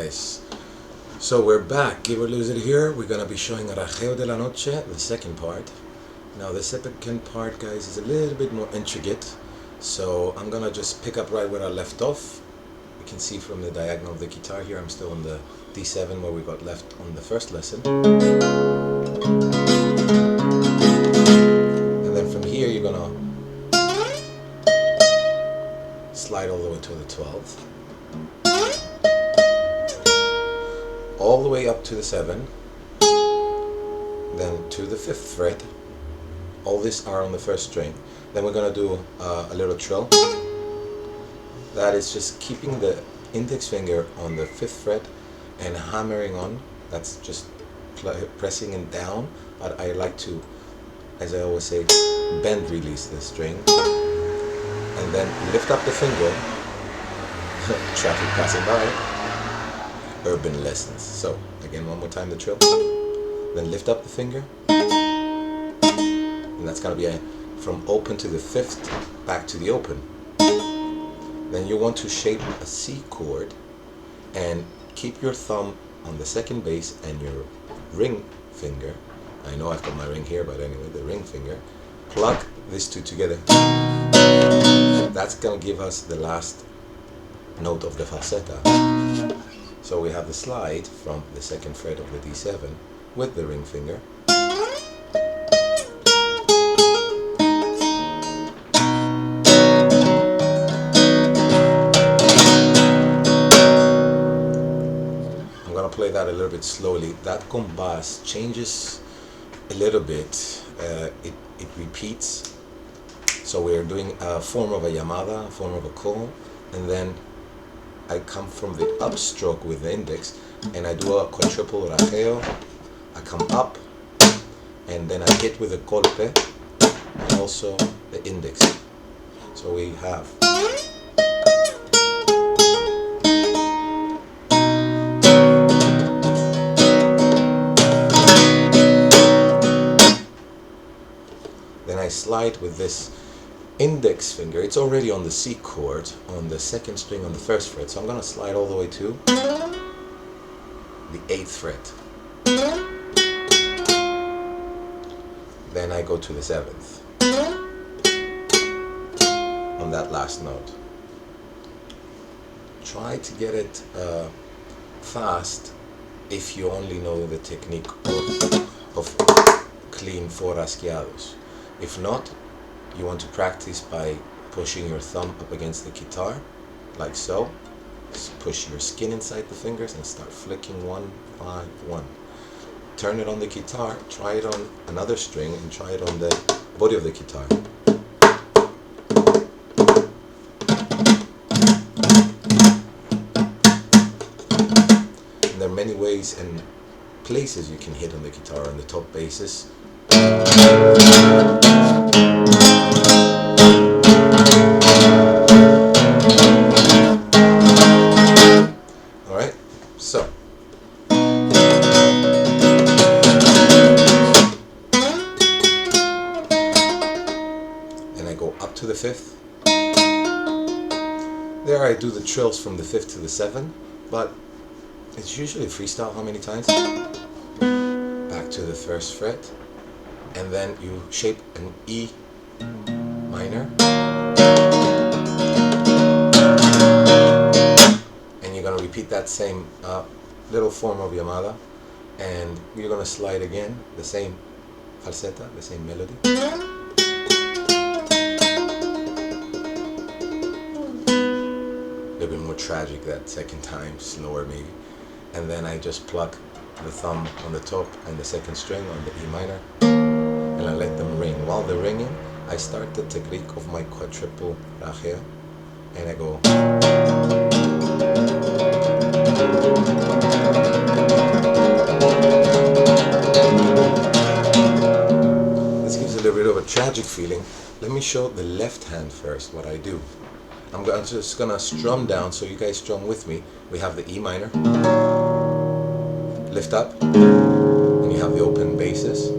guys, so we're back. Give or Lose It here. We're gonna be showing Rajeo de la Noche, the second part. Now the second part, guys, is a little bit more intricate, so I'm gonna just pick up right where I left off. You can see from the diagonal of the guitar here, I'm still on the D7 where we got left on the first lesson. And then from here you're gonna slide all the way to the 12th, all the way up to the 7, then to the 5th fret. All these are on the first string. Then we're going to do a little trill. That is just keeping the index finger on the 5th fret and hammering on. That's just pressing it down, but I like to, as I always say, bend release the string and then lift up the finger. Traffic passing by. Urban lessons. So again, one more time the trill, then lift up the finger, and that's going to be from open to the 5th back to the open. Then you want to shape a C chord and keep your thumb on the second bass and your ring finger. I know I've got my ring here, but anyway, the ring finger. Plug these two together. That's going to give us the last note of the falsetta. So we have the slide from the 2nd fret of the D7 with the ring finger. I'm going to play that a little bit slowly. That compás changes a little bit. It repeats. So we're doing a form of a llamada, a form of a call, and then I come from the upstroke with the index and I do a quadruple Rajeo. I come up and then I hit with the golpe and also the index. So we have then I slide with this index finger. It's already on the C chord on the 2nd string on the 1st fret, so I'm going to slide all the way to the 8th fret. Then I go to the 7th on that last note. Try to get it fast if you only know the technique of clean four rasgueados. If not, you want to practice by pushing your thumb up against the guitar, like so. Just push your skin inside the fingers and start flicking 1, 5, 1. Turn it on the guitar, try it on another string, and try it on the body of the guitar. And there are many ways and places you can hit on the guitar on the top basses. Alright, so then I go up to the 5th. There I do the trills from the 5th to the 7th, but it's usually freestyle. How many times? Back to the 1st fret. And then you shape an E minor, and you're going to repeat that same little form of llamada, and you're going to slide again, the same falsetta, the same melody. A little bit more tragic that second time, slower maybe, and then I just pluck the thumb on the top and the 2nd string on the E minor, and I let them ring. While they're ringing, I start the technique of my quadruple Rajeo, and I go. This gives a little bit of a tragic feeling. Let me show the left hand first what I do. I'm just gonna strum down, so you guys strum with me. We have the E minor, lift up, and you have the open basses.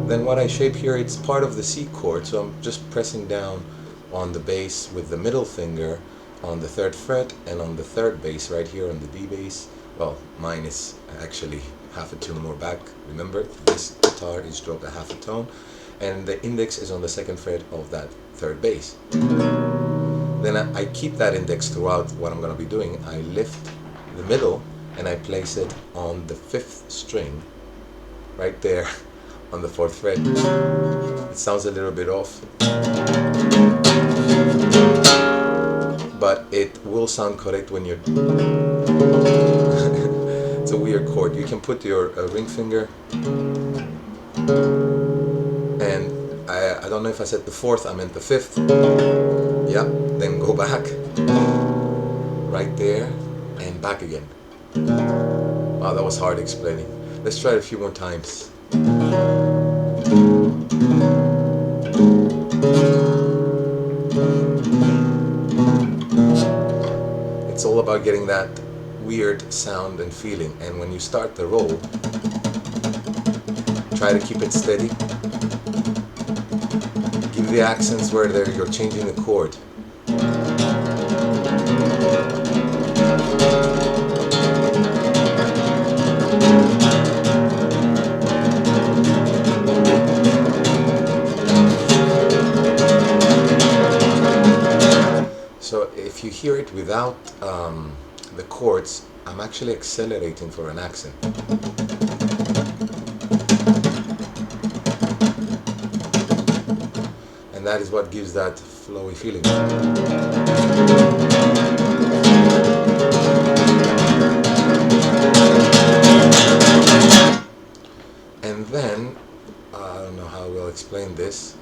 Then what I shape here, it's part of the C chord, so I'm just pressing down on the bass with the middle finger on the 3rd fret, and on the 3rd bass right here on the D bass, well, mine is actually half a tune more back. Remember, this guitar is dropped a half a tone, and the index is on the 2nd fret of that 3rd bass. Then I keep that index throughout what I'm going to be doing. I lift the middle and I place it on the 5th string right there on the 4th fret. It sounds a little bit off, but it will sound correct when you're it's a weird chord. You can put your ring finger, and I don't know if I said the 4th, I meant the 5th. Yeah, then go back right there and back again. Wow, that was hard explaining. Let's try it a few more times. It's all about getting that weird sound and feeling, and when you start the roll, try to keep it steady. Give the accents where you're changing the chord. So if you hear it without the chords, I'm actually accelerating for an accent. And that is what gives that flowy feeling. And then, I don't know how we'll explain this.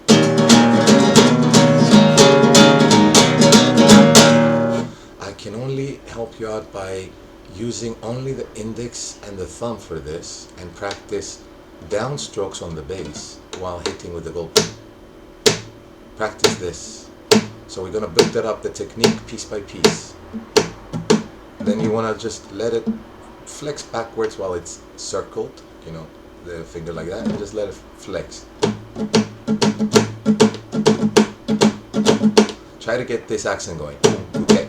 I can only help you out by using only the index and the thumb for this, and practice downstrokes on the bass while hitting with the golpe. Practice this. So we're going to build that up, the technique, piece by piece. Then you want to just let it flex backwards while it's circled, you know, the finger like that, and just let it flex. Try to get this accent going. Okay.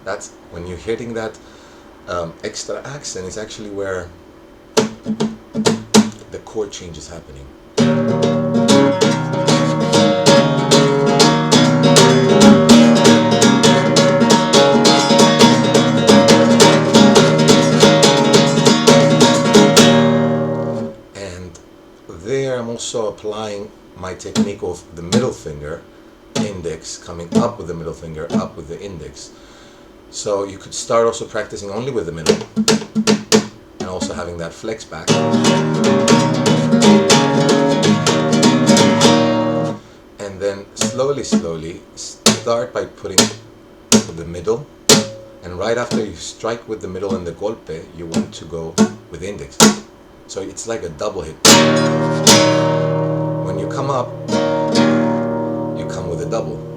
That's when you're hitting that extra accent, is actually where the chord change is happening. And there I'm also applying my technique of the middle finger, index coming up with the middle finger, up with the index. So you could start also practicing only with the middle, and also having that flex back. And then slowly start by putting the middle, and right after you strike with the middle and the golpe, you want to go with the index. So it's like a double hit. When you come up, you come with a double.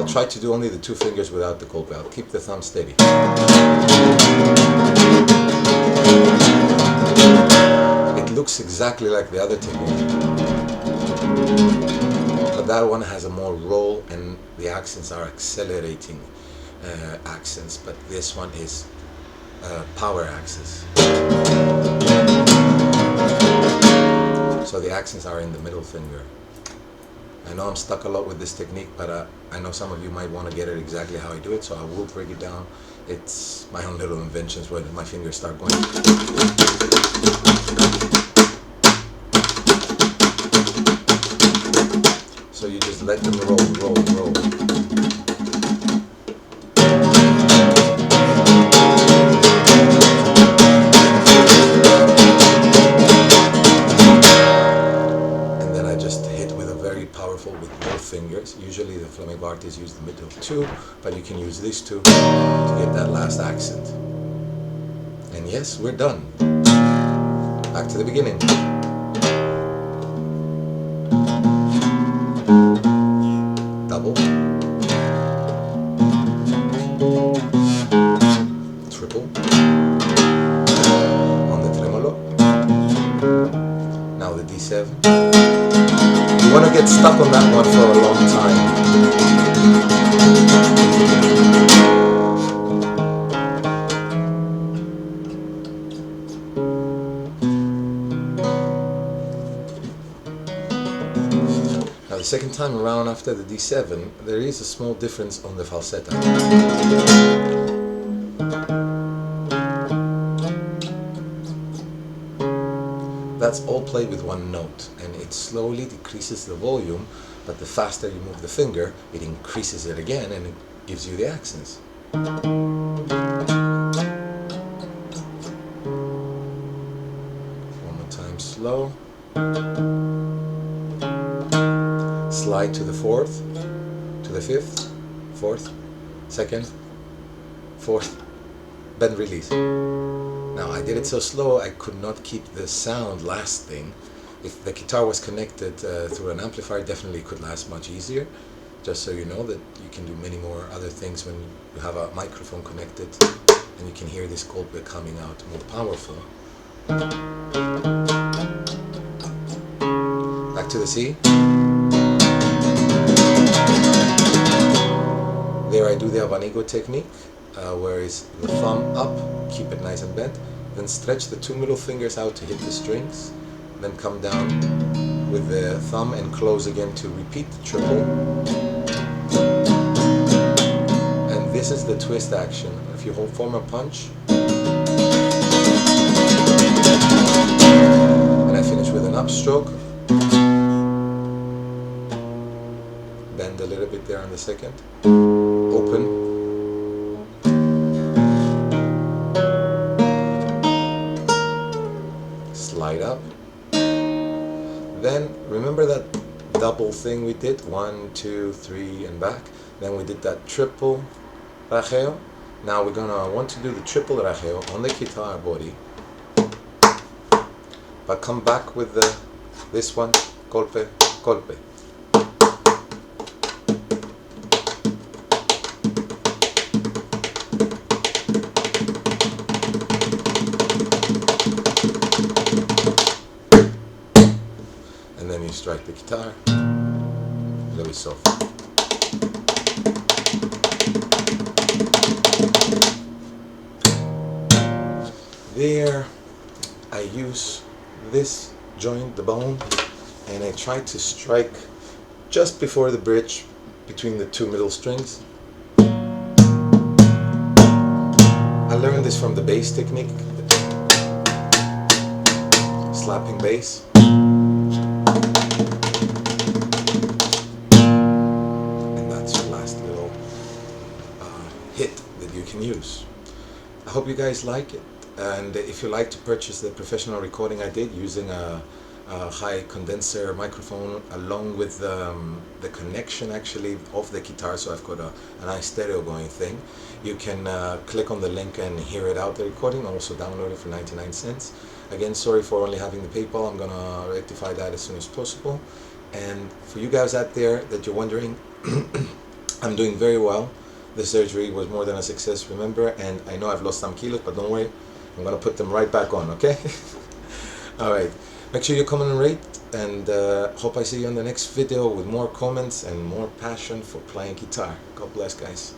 Try to do only the 2 fingers without the golpe. I'll keep the thumb steady. It looks exactly like the other technique, but that one has a more roll and the accents are accelerating accents, but this one is power accents. So the accents are in the middle finger. I know I'm stuck a lot with this technique, but I know some of you might want to get it exactly how I do it, so I will break it down. It's my own little inventions where my fingers start going. So you just let them roll. With both fingers. Usually the flamenco artists use the middle 2, but you can use these 2 to get that last accent. And yes, we're done. Back to the beginning. Double. Triple. Now the D7. You want to get stuck on that one for a long time. Now the second time around after the D7, there is a small difference on the falsetto. That's all played with one note, and it slowly decreases the volume, but the faster you move the finger, it increases it again and it gives you the accents. One more time slow. Slide to the fourth, to the fifth, fourth, second, fourth, bend release. Now I did it so slow I could not keep the sound lasting. If the guitar was connected through an amplifier, definitely could last much easier. Just so you know that you can do many more other things when you have a microphone connected and you can hear this golpe coming out more powerful. Back to the C. There I do the abanico technique, where it's the thumb up, keep it nice and bent, then stretch the two middle fingers out to hit the strings, then come down with the thumb and close again to repeat the triple. And this is the twist action. If you form a punch, and I finish with an upstroke, bend a little bit there on the second, open, slide up. Then remember that double thing we did, 1, 2, 3 and back. Then we did that triple Rajeo. Now we're gonna want to do the triple Rajeo on the guitar body, but come back with this one, golpe, golpe. And then you strike the guitar, very soft. There I use this joint, the bone, and I try to strike just before the bridge between the two middle strings. I learned this from the bass technique, slapping bass. Hit that you can use. I hope you guys like it, and if you like to purchase the professional recording I did using a high condenser microphone along with the connection actually of the guitar, so I've got a nice stereo going thing, you can click on the link and hear it out, the recording, also download it for 99 cents. Again, sorry for only having the PayPal, I'm gonna rectify that as soon as possible. And for you guys out there that you're wondering, I'm doing very well. The surgery was more than a success, remember, and I know I've lost some kilos, but don't worry, I'm gonna put them right back on, okay? Alright, make sure you comment and rate, and hope I see you on the next video with more comments and more passion for playing guitar. God bless, guys.